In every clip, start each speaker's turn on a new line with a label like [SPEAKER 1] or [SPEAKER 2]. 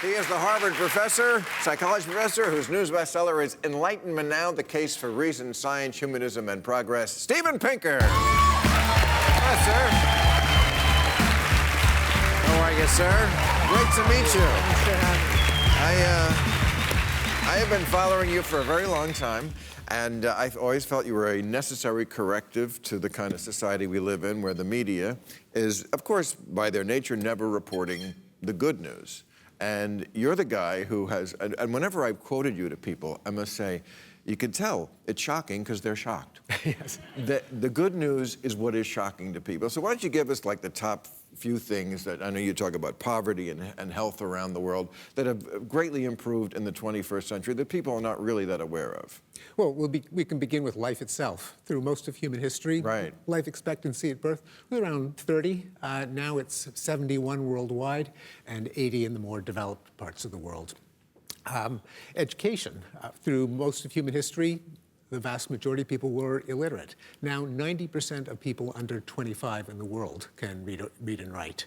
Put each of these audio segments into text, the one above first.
[SPEAKER 1] He is the Harvard professor, psychology professor, whose news bestseller is Enlightenment Now, The Case for Reason, Science, Humanism, and Progress. Steven Pinker. Hello, sir. How are you, sir? Great to meet you. I have been following you for a very long time, and I've always felt you were a necessary corrective to the kind of society we live in, where the media is, of course, by their nature, never reporting the good news. And you're the guy who has, and whenever I've quoted you to people, I must say, you can tell it's shocking because they're shocked.
[SPEAKER 2] Yes.
[SPEAKER 1] The good news is what is shocking to people. So why don't you give us like the top few things that, I know you talk about poverty and health around the world, that have greatly improved in the 21st century that people are not really that aware of.
[SPEAKER 2] Well, we can begin with life itself. Through most of human history,
[SPEAKER 1] right.
[SPEAKER 2] Life expectancy at birth was around 30. Now it's 71 worldwide and 80 in the more developed parts of the world. Education. Through most of human history, the vast majority of people were illiterate. Now 90% of people under 25 in the world can read and write.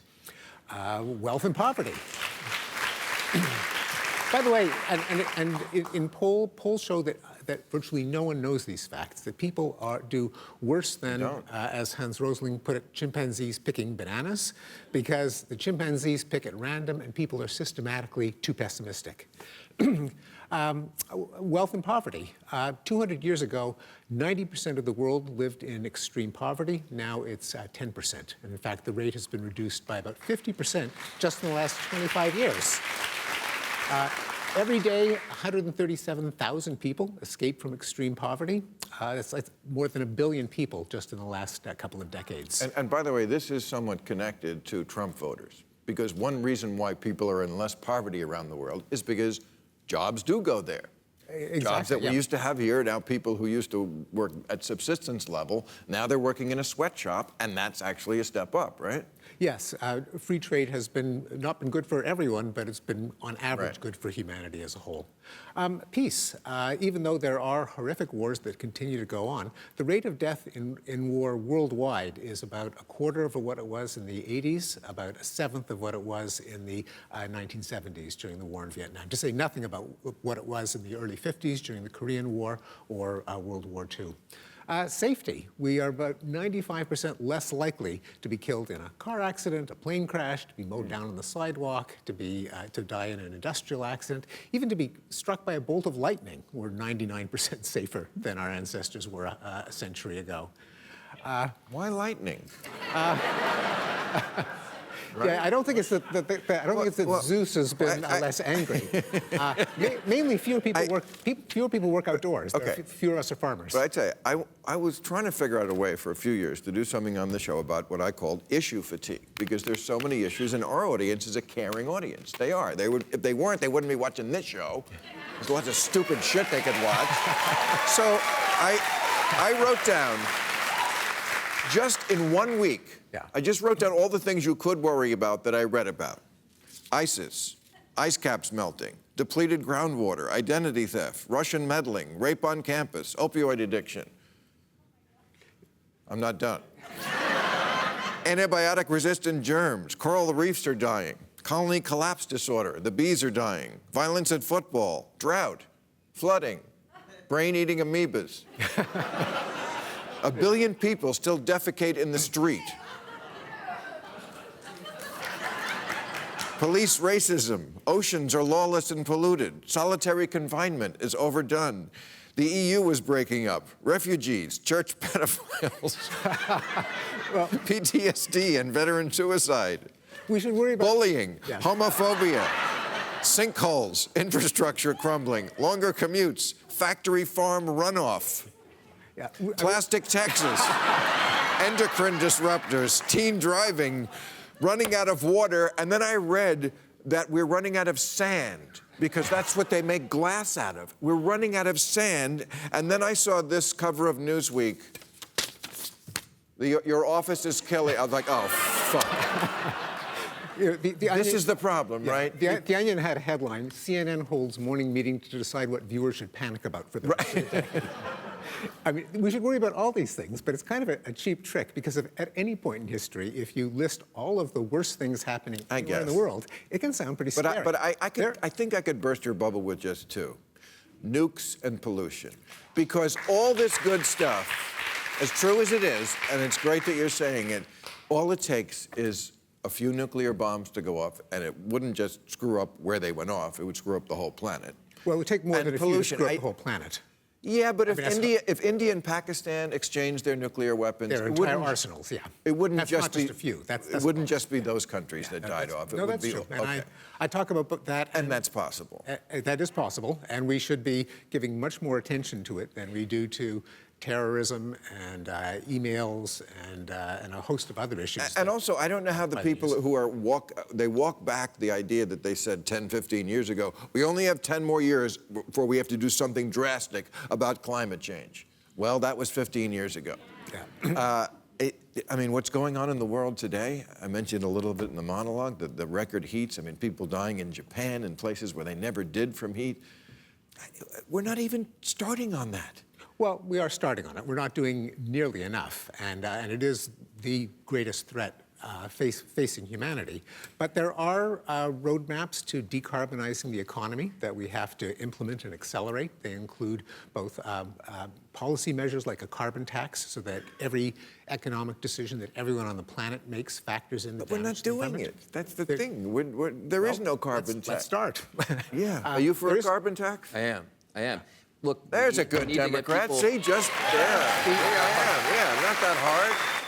[SPEAKER 2] Wealth and poverty. By the way, in polls show that virtually no one knows these facts, that people do worse than, as Hans Rosling put it, chimpanzees picking bananas, because the chimpanzees pick at random and people are systematically too pessimistic. Wealth and poverty. 200 years ago, 90% of the world lived in extreme poverty. Now it's 10%. And in fact, the rate has been reduced by about 50% just in the last 25 years. Every day, 137,000 people escape from extreme poverty. That's like more than 1 billion people just in the last couple of decades.
[SPEAKER 1] And by the way, this is somewhat connected to Trump voters, because one reason why people are in less poverty around the world is because jobs do go there.
[SPEAKER 2] Exactly,
[SPEAKER 1] jobs that we used to have here, now people who used to work at subsistence level, now they're working in a sweatshop, and that's actually a step up, right?
[SPEAKER 2] Yes, free trade has not been good for everyone, but it's been, on average,
[SPEAKER 1] right.
[SPEAKER 2] good for humanity as a whole. Peace. Even though there are horrific wars that continue to go on, the rate of death in war worldwide is about a quarter of what it was in the 80s, about a seventh of what it was in the 1970s during the war in Vietnam, to say nothing about what it was in the early 50s during the Korean War or World War II. Safety. We are about 95% less likely to be killed in a car accident, a plane crash, to be mowed down on the sidewalk, to die in an industrial accident, even to be struck by a bolt of lightning. We're 99% safer than our ancestors were a century ago.
[SPEAKER 1] Why lightning?
[SPEAKER 2] Right? Yeah, I don't think it's that Zeus has been less angry. Mainly, fewer people work outdoors.
[SPEAKER 1] Okay.
[SPEAKER 2] Fewer of us are farmers.
[SPEAKER 1] But I tell you, I was trying to figure out a way for a few years to do something on the show about what I called issue fatigue, because there's so many issues, and our audience is a caring audience. They are. If they weren't, they wouldn't be watching this show. There's lots of stupid shit they could watch. So I wrote down, just in 1 week, I just wrote down all the things you could worry about that I read about. ISIS, ice caps melting, depleted groundwater, identity theft, Russian meddling, rape on campus, opioid addiction. I'm not done. Antibiotic-resistant germs, coral reefs are dying, colony collapse disorder, the bees are dying, violence at football, drought, flooding, brain-eating amoebas. 1 billion people still defecate in the street. Police racism, oceans are lawless and polluted, solitary confinement is overdone, the EU is breaking up, refugees, church pedophiles, PTSD and veteran suicide,
[SPEAKER 2] we should worry about
[SPEAKER 1] bullying, homophobia, sinkholes, infrastructure crumbling, longer commutes, factory farm runoff, plastic taxes, endocrine disruptors, teen driving, running out of water, and then I read that we're running out of sand, because that's what they make glass out of. We're running out of sand, and then I saw this cover of Newsweek. Your office is killing. I was like, oh, fuck. This is the problem, right?
[SPEAKER 2] The Onion had a headline, CNN holds morning meeting to decide what viewers should panic about for the rest of the day. I mean, we should worry about all these things, but it's kind of a cheap trick because at any point in history, if you list all of the worst things happening anywhere in the world, it can sound pretty scary.
[SPEAKER 1] But I think I could burst your bubble with just two. Nukes and pollution. Because all this good stuff, as true as it is, and it's great that you're saying it, all it takes is a few nuclear bombs to go off, and it wouldn't just screw up where they went off, it would screw up the whole planet.
[SPEAKER 2] Well, it would take more
[SPEAKER 1] And
[SPEAKER 2] than a few to
[SPEAKER 1] pollution,
[SPEAKER 2] screw up the whole planet.
[SPEAKER 1] Yeah, but if India and Pakistan exchanged their nuclear weapons,
[SPEAKER 2] their entire arsenals, yeah.
[SPEAKER 1] It wouldn't
[SPEAKER 2] That's
[SPEAKER 1] just
[SPEAKER 2] not
[SPEAKER 1] be
[SPEAKER 2] just a few.
[SPEAKER 1] It wouldn't just be those countries that died off.
[SPEAKER 2] No, that's true. And
[SPEAKER 1] okay.
[SPEAKER 2] I talk about that.
[SPEAKER 1] And that's possible.
[SPEAKER 2] That is possible, and we should be giving much more attention to it than we do to terrorism and emails and a host of other issues.
[SPEAKER 1] And also, I don't know how the people who are walk back the idea that they said 10, 15 years ago, we only have 10 more years before we have to do something drastic about climate change. Well, that was 15 years ago.
[SPEAKER 2] Yeah.
[SPEAKER 1] I mean, what's going on in the world today, I mentioned a little bit in the monologue, the record heats. I mean, people dying in Japan and places where they never did from heat. We're not even starting on that.
[SPEAKER 2] Well, we are starting on it. We're not doing nearly enough, and it is the greatest threat facing humanity. But there are roadmaps to decarbonizing the economy that we have to implement and accelerate. They include both policy measures like a carbon tax, so that every economic decision that everyone on the planet makes factors in the
[SPEAKER 1] But we're not doing it. That's the thing. There is no carbon tax.
[SPEAKER 2] Let's start.
[SPEAKER 1] Yeah. Are you for a carbon tax?
[SPEAKER 3] I am. Look,
[SPEAKER 1] There's a good Democrat. See, just there. I am. Yeah, not that hard.